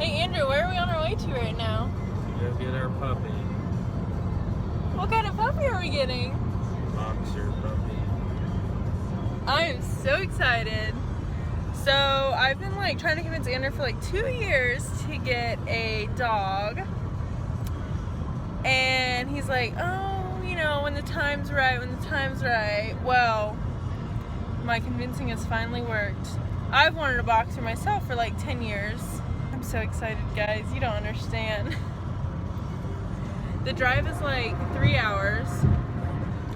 Hey Andrew, where are we on our way to right now? Go get our puppy. What kind of puppy are we getting? Boxer puppy. I am so excited. So I've been trying to convince Andrew for 2 years to get a dog. And he's like, oh, when the time's right, Well, my convincing has finally worked. I've wanted a boxer myself for 10 years. I'm so excited, guys. You don't understand. The drive is 3 hours.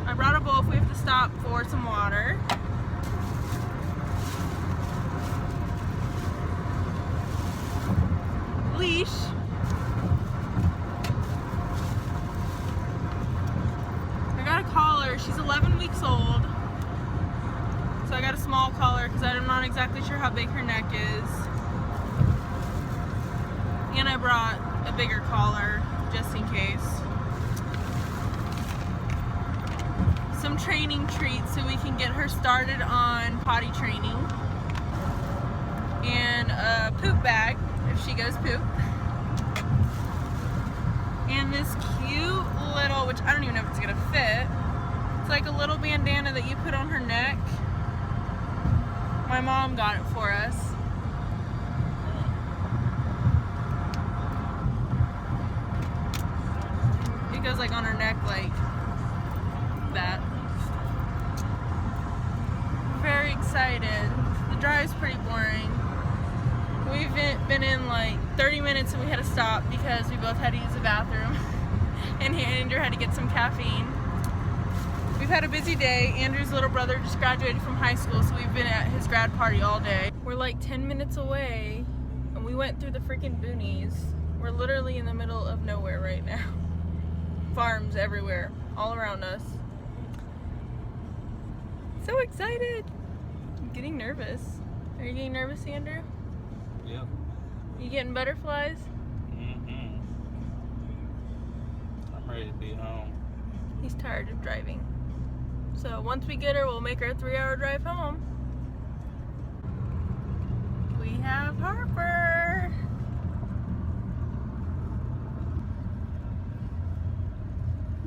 I brought a bowl if we have to stop for some water. Leash. I got a collar. She's 11 weeks old. So I got a small collar because I'm not exactly sure how big her neck is. And I brought a bigger collar just in case. Some training treats so we can get her started on potty training. And a poop bag if she goes poop. And this cute little, which I don't even know if it's gonna fit. It's like a little bandana that you put on her neck. My mom got it for us. It goes on her neck like that. Very excited. The drive's pretty boring. We've been in 30 minutes and we had to stop because we both had to use the bathroom. And Andrew had to get some caffeine. We've had a busy day. Andrew's little brother just graduated from high school, so we've been at his grad party all day. We're 10 minutes away and we went through the freaking boonies. We're literally in the middle of nowhere right now. Farms everywhere, all around us. So excited. I'm getting nervous. Are you getting nervous, Andrew? Yep. You getting butterflies? Mm-hmm. I'm ready to be home. He's tired of driving. So once we get her, we'll make our 3-hour drive home. We have Harper.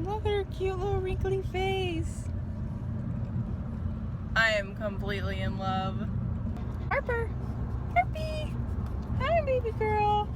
Look at her cute little wrinkly face. I am completely in love. Harper. Harpy. Hi, baby girl.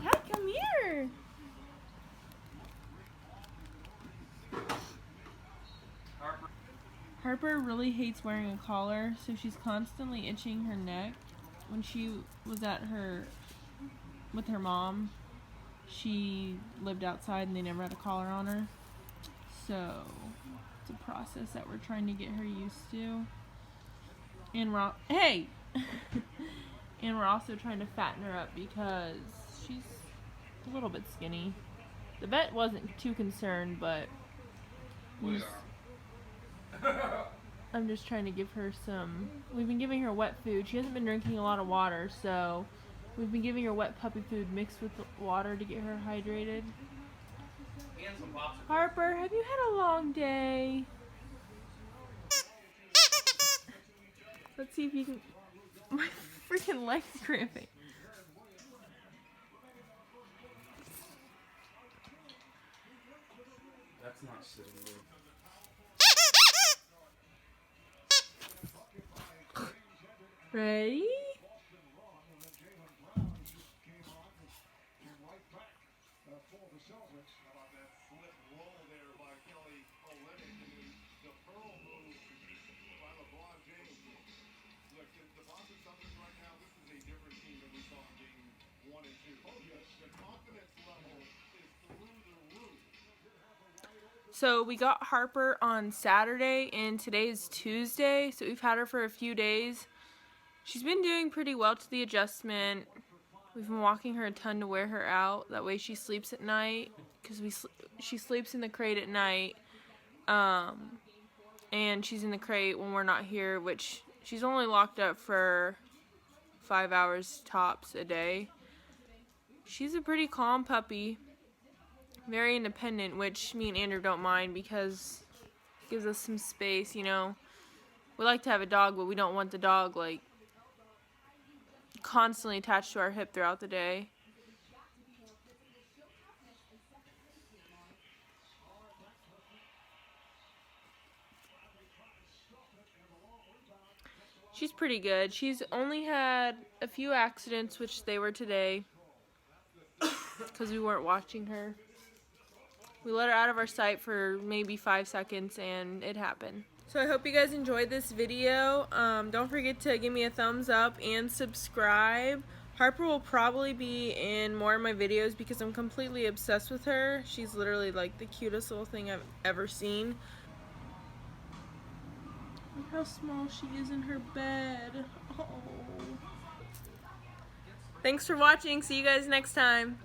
Hi, come here. Harper really hates wearing a collar, so she's constantly itching her neck. When she was with her mom, she lived outside and they never had a collar on her. So it's a process that we're trying to get her used to. And and we're also trying to fatten her up because she's a little bit skinny. The vet wasn't too concerned, but I'm just trying to give her we've been giving her wet food. She hasn't been drinking a lot of water, so we've been giving her wet puppy food mixed with water to get her hydrated. Harper, have you had a long day? Let's see if you can... My freaking leg's cramping. That's not sitting good. Ready? So we got Harper on Saturday and today is Tuesday, so we've had her for a few days. She's been doing pretty well to the adjustment. We've been walking her a ton to wear her out. That way she sleeps at night, because she sleeps in the crate at night. And she's in the crate when we're not here, which she's only locked up for 5 hours tops a day. She's a pretty calm puppy. Very independent, which me and Andrew don't mind because it gives us some space, you know. We like to have a dog, but we don't want the dog, like, constantly attached to our hip throughout the day. She's pretty good. She's only had a few accidents, which they were today, because we weren't watching her. We let her out of our sight for maybe 5 seconds and it happened. So I hope you guys enjoyed this video. Don't forget to give me a thumbs up and subscribe. Harper will probably be in more of my videos because I'm completely obsessed with her. She's literally like the cutest little thing I've ever seen. Look how small she is in her bed. Oh. Thanks for watching. See you guys next time.